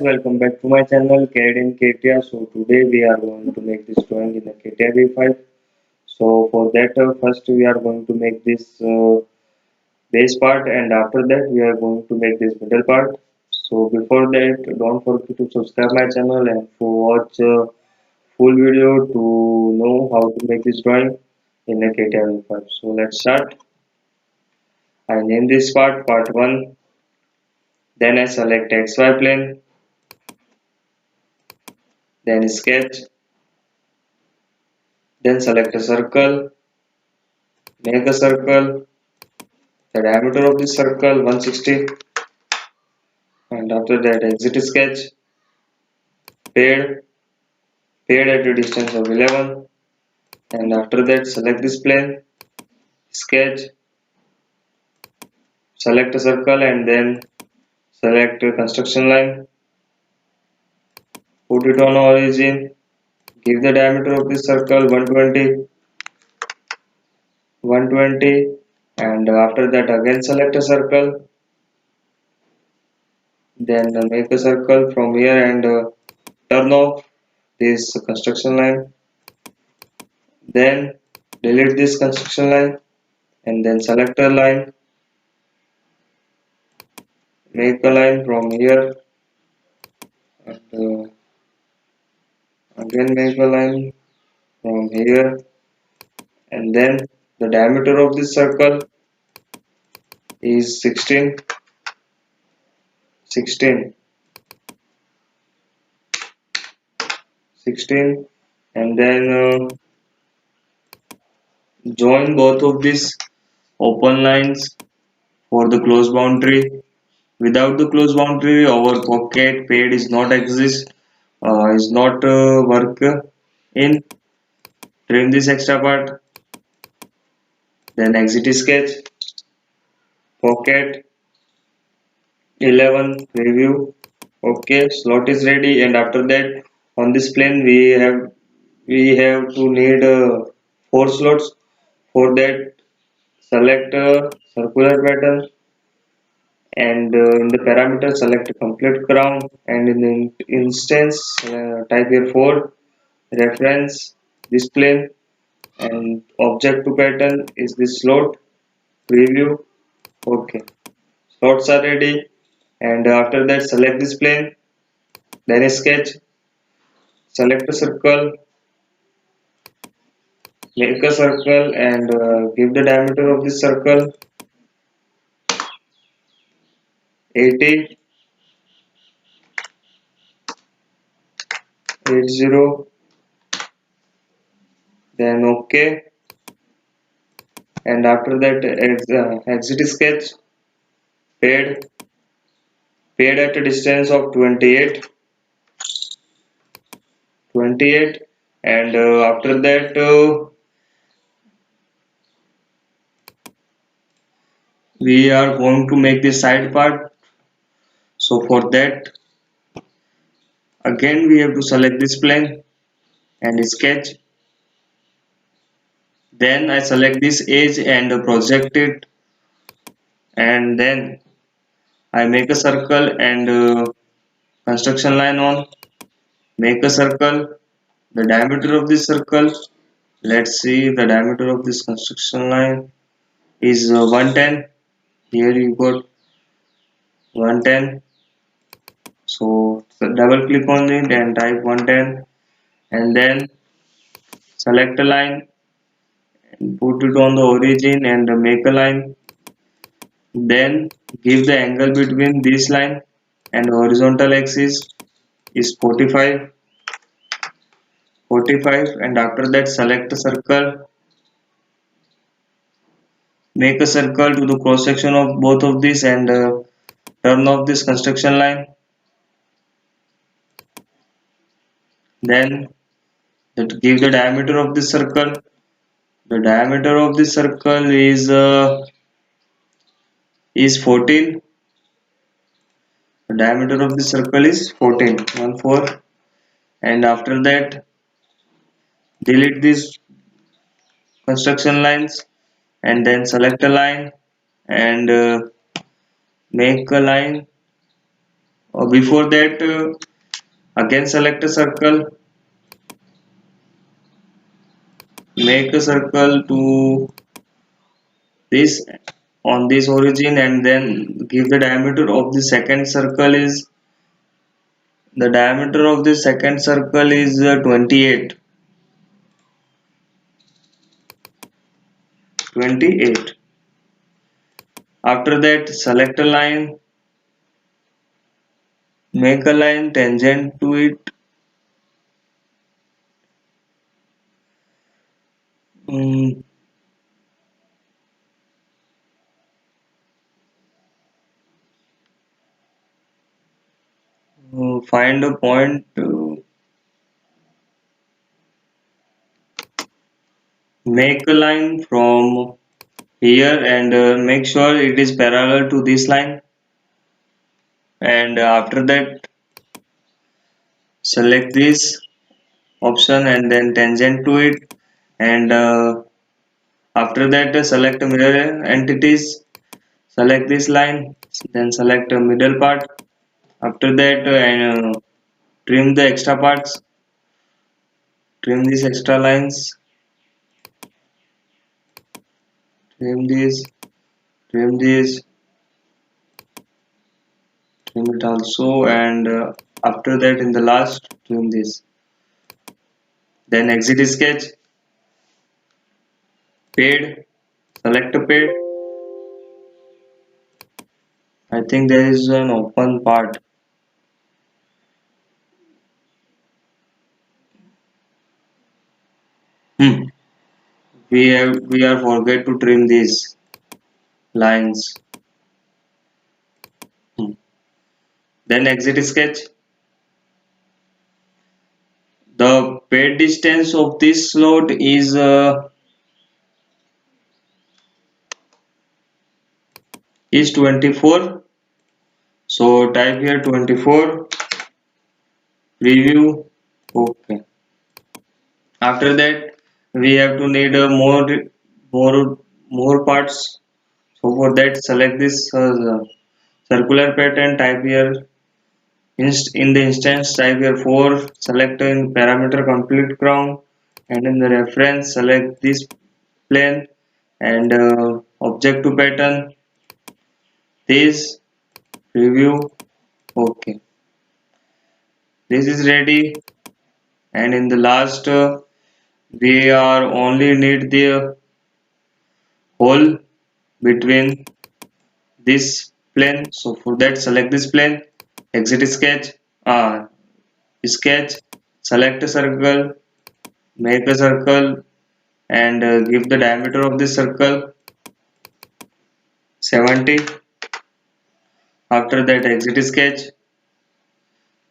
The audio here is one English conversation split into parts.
welcome back to my channel CAD KTIA. So today we are going to make this drawing in the KTIA V5. So for that first we are going to make this base part, and after that we are going to make this middle part. So before that, don't forget to subscribe my channel and to watch full video to know how to make this drawing in the KTIA V5. So let's start. I name this part 1. Then I select XY plane, then sketch, then select a circle, make a circle, the diameter of this circle 160, and after that exit sketch, paired, paired at a distance of 11, and after that select this plane, sketch, select a circle and then select a construction line, put it on origin, give the diameter of this circle 120, and after that again select a circle, then make a circle from here and turn off this construction line, then delete this construction line and then select a line, make a line from here and again make a line from here, and then the diameter of this circle is 16, 16, and then join both of these open lines for the close boundary. Without the close boundary, our pocket pad is not exist, is not work in. Trim this extra part, then exit sketch, pocket 11 preview. Okay, slot is ready, and after that on this plane we have to need 4 slots. For that, select a circular pattern, and in the parameter select complete crown, and in the instance type here 4 reference this plane, and object to pattern is this slot preview. Okay, slots are ready, and after that select this plane, then sketch, select a circle, make a circle and give the diameter of this circle 80, 80, then OK, and after that exit sketch, paired, paired at a distance of 28, 28, and after that we are going to make the side part. So for that, again we have to select this plane and sketch, then I select this edge and project it, and then I make a circle and construction line on, make a circle, the diameter of this circle, let's see, the diameter of this construction line is 110. Here you got 110, so double click on it and type 110, and then select a line and put it on the origin and make a line, then give the angle between this line and horizontal axis is 45, 45, and after that select a circle, make a circle to the cross section of both of these and turn off this construction line, then give the diameter of this circle. The diameter of this circle is 14. The diameter of this circle is 14, 1 4, and after that delete these construction lines and then select a line and make a line. Before that, again select a circle, make a circle to this on this origin, and then give the diameter of the second circle is the diameter of the second circle is 28. After that, select a line, make a line tangent to it. Mm, find a point, make a line from here, and make sure it is parallel to this line. And after that, select this option and then tangent to it. And after that, select mirror entities, select this line, then select the middle part. After that, and trim the extra parts, trim these extra lines, trim these, trim these, trim it also, and after that, in the last, trim this. Then exit sketch, pad, select a pad. I think there is an open part. Hmm. We are forget to trim these lines. Hmm. Then exit sketch. The pad distance of this slot is 24. So type here 24. Preview. Okay. After that, we have to need more more parts. So for that, select this circular pattern. Type here in the instance. Type here 4. Select in parameter complete crown, and in the reference, select this plane and object to pattern. This preview. Okay. This is ready. And in the last, we are only need the hole between this plane. So for that, select this plane, exit sketch, sketch, select a circle, make a circle, and give the diameter of this circle 70. After that, exit sketch,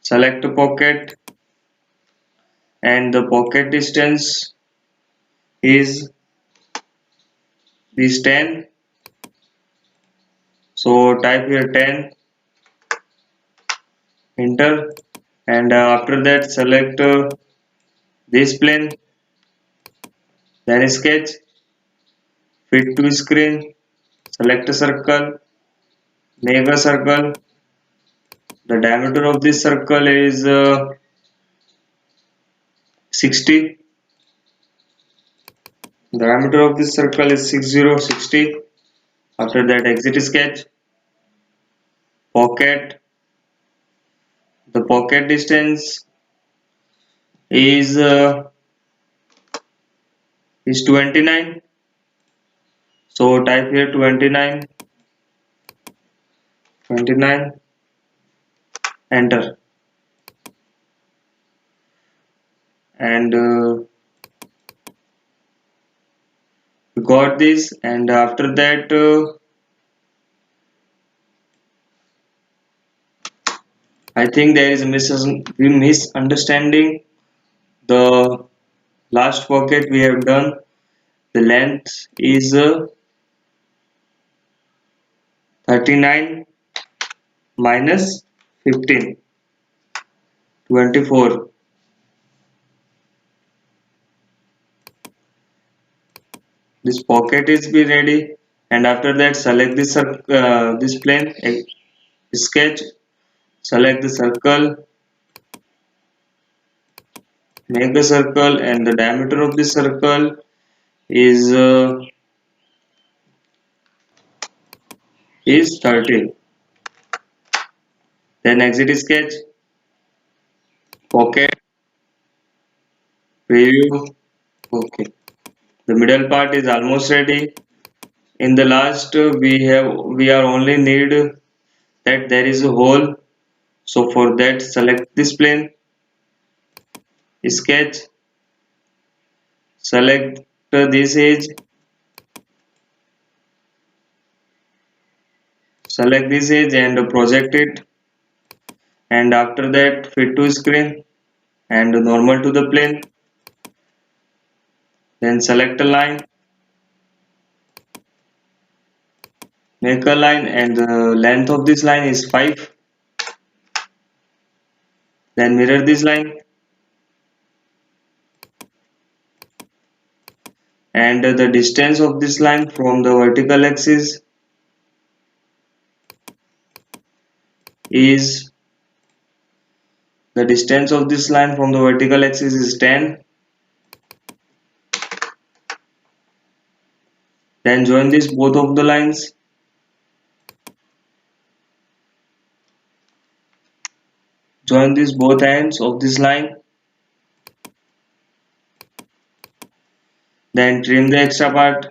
select a pocket, and the pocket distance is this 10. So type here 10, enter, and after that, select this plane, then sketch, fit to screen, select a circle, make a circle. The diameter of this circle is 60. The diameter of this circle is 60. After that, exit sketch, pocket. The pocket distance is is 29. So type here 29, 29, enter, and we got this. And after that, I think there is a misunderstanding. The last pocket we have done, the length is 39 minus 15, 24. This pocket is be ready, and after that select this plane, sketch, select the circle, make a circle, and the diameter of this circle is 30. Then exit sketch, pocket, preview. Okay. The middle part is almost ready. In the last, we are only need that there is a hole. So for that, select this plane, sketch, select this edge, and project it. And after that, fit to screen and normal to the plane. Then select a line, make a line, and the length of this line is 5. Then mirror this line, and the distance of this line from the vertical axis is is 10. Then join this both of the lines, join these both ends of this line, then trim the extra part.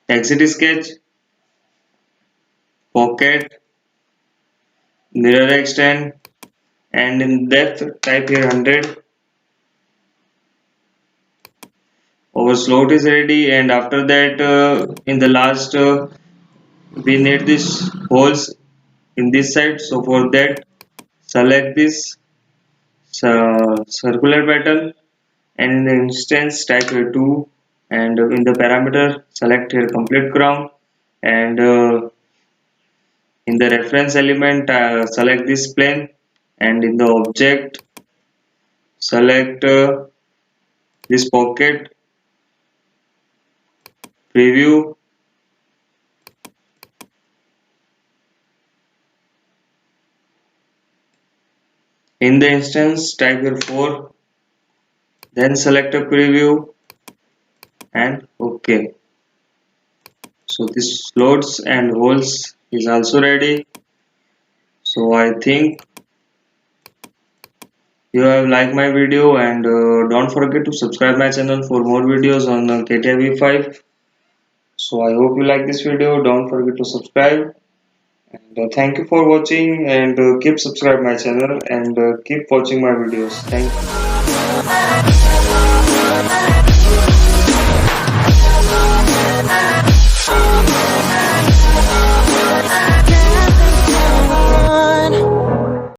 Exit sketch, pocket, mirror extend, and in depth type here 100. Our slot is ready, and after that, in the last, we need this holes in this side. So for that, select this circular pattern, and in the instance type here 2, and in the parameter select here complete crown, and in the reference element select this plane, and in the object select this pocket, preview, in the instance type here 4, then select a preview, and OK. So this slots and holes is also ready. So I think you have liked my video, and don't forget to subscribe my channel for more videos on CATIA V5. So I hope you like this video. Don't forget to subscribe, and thank you for watching, and keep subscribe my channel, and keep watching my videos. Thank you.